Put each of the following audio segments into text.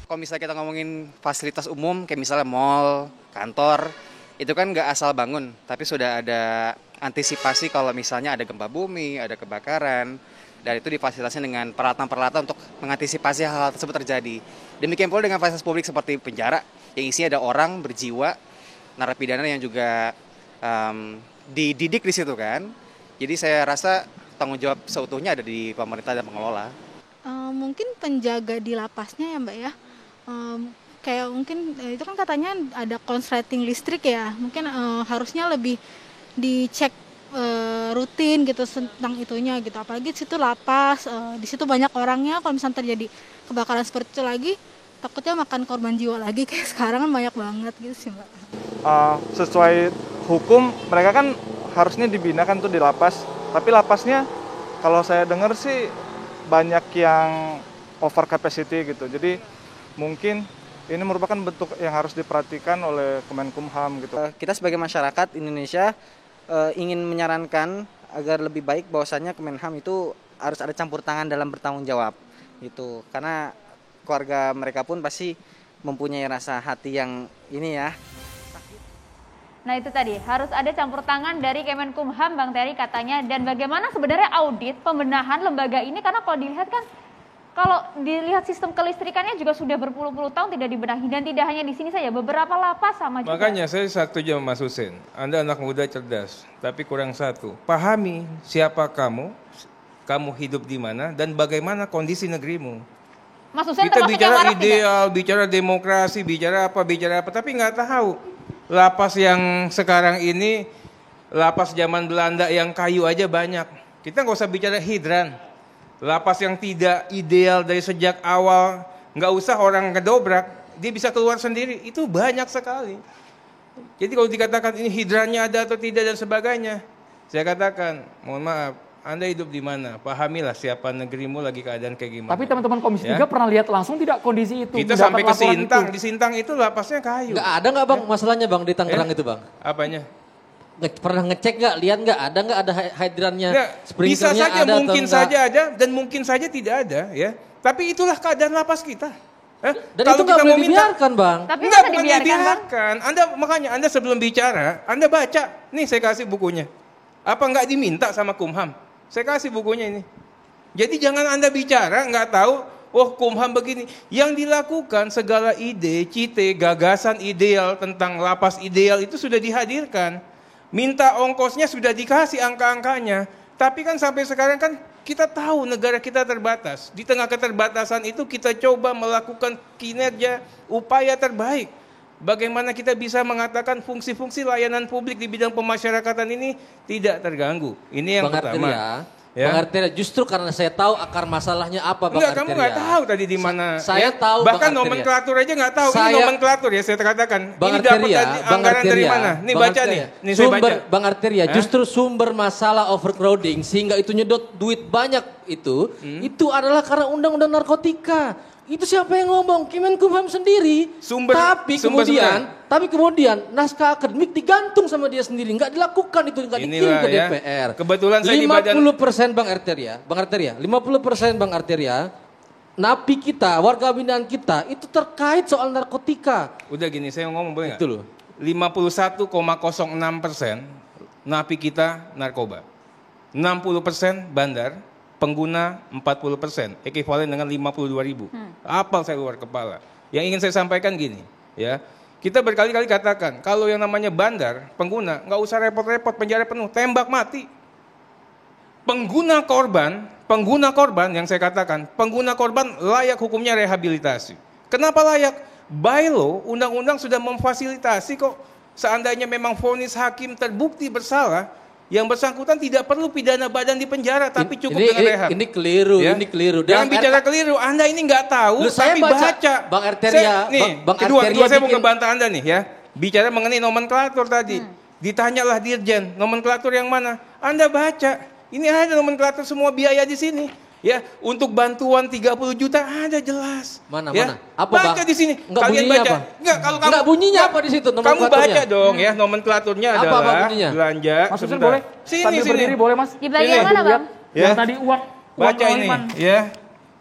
Kalau misalnya kita ngomongin fasilitas umum, kayak misalnya mall, kantor, itu kan nggak asal bangun, tapi sudah ada antisipasi kalau misalnya ada gempa bumi, ada kebakaran, dan itu difasilitasi dengan peralatan-peralatan untuk mengantisipasi hal-hal tersebut terjadi. Demikian pula dengan fasilitas publik seperti penjara, yang isinya ada orang berjiwa, narapidana yang juga dididik di situ kan. Jadi saya rasa tanggung jawab seutuhnya ada di pemerintah dan pengelola. Mungkin penjaga di lapasnya ya Mbak ya. Kayak mungkin itu kan katanya ada konsleting listrik ya. Mungkin harusnya lebih dicek rutin gitu tentang itunya gitu. Apalagi di situ lapas, di situ banyak orangnya. Kalau misalnya terjadi kebakaran seperti itu lagi, takutnya makan korban jiwa lagi kayak sekarang kan banyak banget gitu sih Mbak. Sesuai hukum mereka kan harusnya dibina kan tuh di lapas. Tapi lapasnya kalau saya dengar sih banyak yang over capacity gitu. Jadi mungkin ini merupakan bentuk yang harus diperhatikan oleh Kemenkumham gitu. Kita sebagai masyarakat Indonesia ingin menyarankan agar lebih baik bahwasannya Kemenham itu harus ada campur tangan dalam bertanggung jawab gitu. Karena keluarga mereka pun pasti mempunyai rasa hati yang ini ya. Nah itu tadi, harus ada campur tangan dari Kemenkumham Bang Terry katanya. Dan bagaimana sebenarnya audit pembenahan lembaga ini, karena kalau dilihat kan, kalau dilihat sistem kelistrikannya juga sudah berpuluh-puluh tahun tidak dibenahi. Dan tidak hanya di sini saja, beberapa lapas sama juga. Makanya saya setuju sama Mas Husin. Anda anak muda cerdas, tapi kurang satu. Pahami siapa kamu hidup di mana, dan bagaimana kondisi negerimu. Mas Husin Kita bicara ideal, tidak? bicara demokrasi, bicara apa, tapi nggak tahu. Lapas yang sekarang ini, lapas zaman Belanda yang kayu aja banyak. Kita nggak usah bicara hidran. Lapas yang tidak ideal dari sejak awal, nggak usah orang ngedobrak, dia bisa keluar sendiri. Itu banyak sekali. Jadi kalau dikatakan ini hidrannya ada atau tidak dan sebagainya, saya katakan, mohon maaf, Anda hidup di mana? Pahamilah siapa negerimu lagi keadaan kayak gimana. Tapi teman-teman Komisi 3 pernah lihat langsung tidak kondisi itu? Kita sampai ke Sintang, di Sintang itu lapasnya kayu. Nggak ada nggak Bang masalahnya Bang di Tangerang itu Bang? Apanya? Pernah ngecek nggak, lihat nggak ada hidrannya, bisa saja, ada mungkin saja ada dan mungkin saja tidak ada ya. Tapi itulah keadaan lapas kita. Dan itu nggak boleh dibiarkan Bang. Tapi nggak boleh dibiarkan. Anda sebelum bicara, Anda baca. Nih saya kasih bukunya. Apa nggak diminta sama Kumham? Saya kasih bukunya ini. Jadi jangan Anda bicara nggak tahu, oh Kumham begini. Yang dilakukan segala ide, cite, gagasan ideal tentang lapas ideal itu sudah dihadirkan. Minta ongkosnya sudah dikasih angka-angkanya. Tapi kan sampai sekarang kan kita tahu negara kita terbatas. Di tengah keterbatasan itu kita coba melakukan kinerja, upaya terbaik. Bagaimana kita bisa mengatakan fungsi-fungsi layanan publik di bidang pemasyarakatan ini tidak terganggu. Ini yang pertama. Ya. Bang Arteria, justru karena saya tahu akar masalahnya apa Bang Arteria. Kamu nggak tahu tadi di mana. Saya tahu bahkan nomenklatur aja nggak tahu. Ini nomenklatur ya saya katakan. Bang ini dapat anggaran dari mana? Nih baca nih. Nih saya baca. Bang Arteria, justru sumber masalah overcrowding sehingga itu nyedot duit banyak itu adalah karena undang-undang narkotika. Itu siapa yang ngomong? Kemenkumham sendiri. Tapi kemudian naskah akademik digantung sama dia sendiri, nggak dilakukan itu, nggak dikirim ke DPR. Kebetulan saya 50% Bang Arteria, 50% Bang Arteria, napi kita, warga binaan kita itu terkait soal narkotika. Udah gini, saya ngomong boleh nggak? Itu loh. 51,06% napi kita narkoba, 60% bandar. Pengguna 40%, ekuivalen dengan 52.000. Apal saya luar kepala. Yang ingin saya sampaikan gini, ya. Kita berkali-kali katakan, kalau yang namanya bandar, pengguna, nggak usah repot-repot, penjara penuh, tembak mati. Pengguna korban yang saya katakan, pengguna korban layak hukumnya rehabilitasi. Kenapa layak? By law, undang-undang sudah memfasilitasi kok. Seandainya memang vonis hakim terbukti bersalah, yang bersangkutan tidak perlu pidana badan di penjara, tapi cukup dengan rehab. Ini keliru, ya? Ini keliru. Jangan bicara keliru, Anda ini nggak tahu, tapi baca. Bang Arteria, kedua saya mau ngebantah Anda nih ya. Bicara mengenai nomenklatur tadi. Ditanyalah Dirjen, nomenklatur yang mana? Anda baca, ini ada nomenklatur semua biaya di sini. Ya, untuk bantuan 30 juta ada jelas. Mana? Apa baca di sini. Kalian baca. Apa? Kalau kamu bunyinya apa di situ? Kamu baca dong ya, nomenklaturnya adalah belanja. Mas Husin boleh? Sini. Berdiri boleh Mas? Di bagian mana Bang? Ya. Yang tadi uang baca ini. Ya.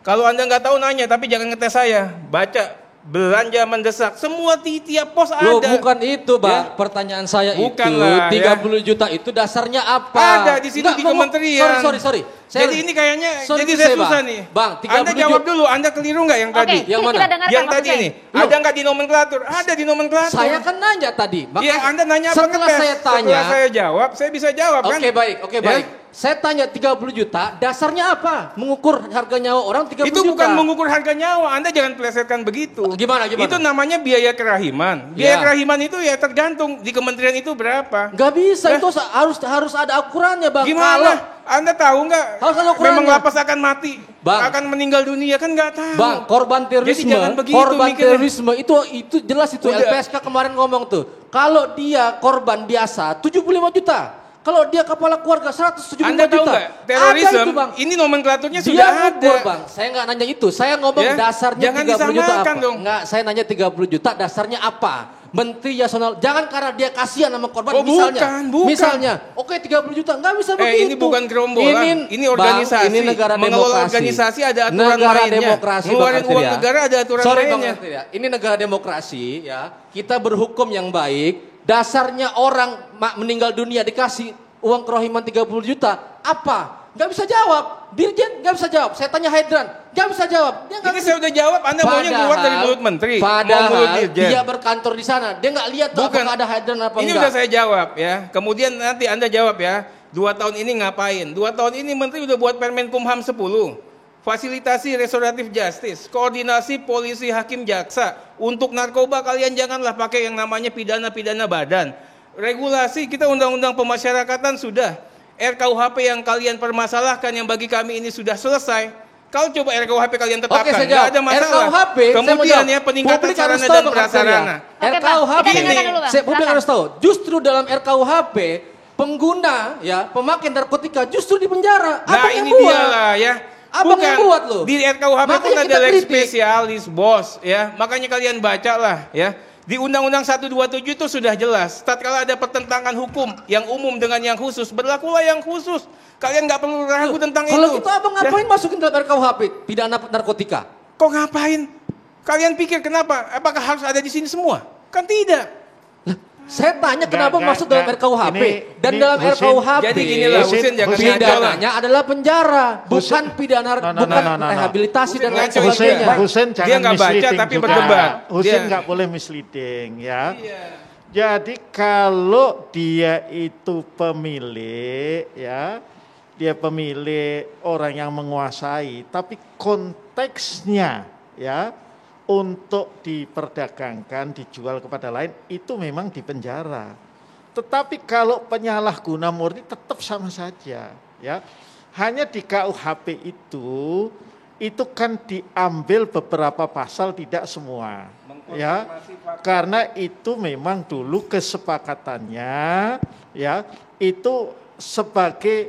Kalau Anda nggak tahu nanya, tapi jangan ngetes saya. Baca belanja mendesak, semua tiap pos Loh, ada. bukan itu, Bang. Ya? Pertanyaan saya Bukanlah, itu 30 juta itu dasarnya apa? Ada di situ di kementerian. Sorry. Jadi ini kayaknya Sorry jadi to saya say, susah Bang. nih. Bang, 30 Anda jawab dulu, Anda keliru nggak yang tadi? Oke, Yang mana? kita dengarkan Yang Mas tadi Hussein. ini, ada nggak di nomenklatur? Ada di nomenklatur. Saya kan nanya tadi. Iya, Anda nanya apa setelah ngetes? saya tanya, Setelah saya jawab, saya bisa jawab kan? Oke, baik. Ya? Saya tanya 30 juta, dasarnya apa? Mengukur harga nyawa orang 30 Itu juta. bukan mengukur harga nyawa, Anda jangan plesetkan begitu. Gimana? Itu namanya biaya kerahiman. Biaya kerahiman itu ya tergantung di kementerian itu berapa. Gak bisa, itu harus ada ukurannya, Bang. Gimana? Anda tahu nggak? Harus ada ukurannya. Memang lapas akan mati, Bang. akan meninggal dunia kan nggak tahu. Bang, korban terorisme, Jadi jangan begitu mikirnya. itu jelas itu Udah. LPSK kemarin ngomong tuh. Kalau dia korban biasa 75 juta. Kalau dia kepala keluarga 175 Anda tahu juta. nggak? Terorisme Ada itu, Bang. ini nomenklaturnya Dia sudah ngukur, ada. Bang. Saya nggak nanya itu. Saya ngomong Ya, dasarnya jangan 30 juta apa? disamakan dong. Nggak, saya nanya 30 juta dasarnya apa? Menteri Yasona, jangan karena dia kasihan sama korban Oh, misalnya. bukan. Misalnya, oke 30 juta, nggak bisa begitu. Ini bukan gerombolan, ini organisasi. Bang, ini negara Mengelola demokrasi. organisasi ada aturan negara mainnya. demokrasi, Ngeluarin Bang uang Arteria. negara ada aturan Sorry, Bang mainnya. Arteria. Ini negara demokrasi ya. Kita berhukum yang baik. Dasarnya orang meninggal dunia dikasih uang kerohiman 30 juta. Apa? Gak bisa jawab. Dirjen gak bisa jawab. Saya tanya Hydran, gak bisa jawab. Dia Ini saya udah jawab, Anda maunya keluar dari mulut menteri. mau mulut Padahal dirjen. dia berkantor di sana. Dia gak lihat tuh apakah ada Hydran apa Ini enggak. udah saya jawab ya. Kemudian nanti Anda jawab ya. 2 tahun ini ngapain? 2 tahun ini menteri udah buat Permenkumham 10. Fasilitasi restoratif justice, koordinasi polisi, hakim, jaksa. Untuk narkoba kalian janganlah pakai yang namanya pidana-pidana badan. Regulasi kita undang-undang pemasyarakatan sudah. RKUHP yang kalian permasalahkan yang bagi kami ini sudah selesai. Kalau coba RKUHP kalian tetapkan, Oke, saya nggak jawab. ada masalah. RKUHP, Kemudian ya peningkatan Publik sarana harus tahu, dan Bang prasarana. Arteria. Oke, Bang, RKUHP kita dengarkan dulu, Bang. publik Silakan. harus tahu. Justru dalam RKUHP pengguna ya pemakaian narkotika justru di penjara. Nah Abang yang ini buat. dia lah ya. Abang yang buat loh. Di RKUHP pun Makanya ada kita lex kritik. spesialis bos ya. Makanya kalian baca lah ya. Di Undang-Undang 127 itu sudah jelas. Tatkala ada pertentangan hukum yang umum dengan yang khusus, berlakulah yang khusus. Kalian nggak perlu ragu tentang itu. Kalau gitu abang Ya. ngapain masukin dalam RKUHP pidana narkotika? Kok ngapain? Kalian pikir kenapa? Apakah harus ada di sini semua? Kan tidak. Saya tanya kenapa Nggak, masuk dalam nggak. RKUHP dan Ini dalam Husin, RKUHP jadi gini lah, Husin jangan ngaco lah. pidananya adalah penjara, bukan pidana bukan rehabilitasi dan lain Husin ngaco sebagainya. aja. Husin Dia jangan nggak baca, misleading tapi juga. berdebat. Husin Dia- nggak boleh misleading ya. Jadi kalau dia itu pemilik ya, dia pemilik orang yang menguasai, tapi konteksnya ya untuk diperdagangkan, dijual kepada lain itu memang di penjara. Tetapi kalau penyalahguna murni tetap sama saja ya. Hanya di KUHP itu kan diambil beberapa pasal, tidak semua ya. Karena itu memang dulu kesepakatannya ya, itu sebagai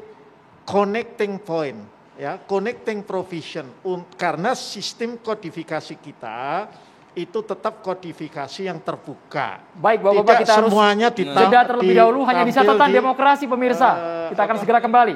connecting point ya, connecting provision karena sistem kodifikasi kita itu tetap kodifikasi yang terbuka. Baik, Bapak-Bapak, Tidak kita harus semuanya jeda terlebih dahulu hanya di catatan ditampil di, demokrasi pemirsa. Kita akan segera kembali.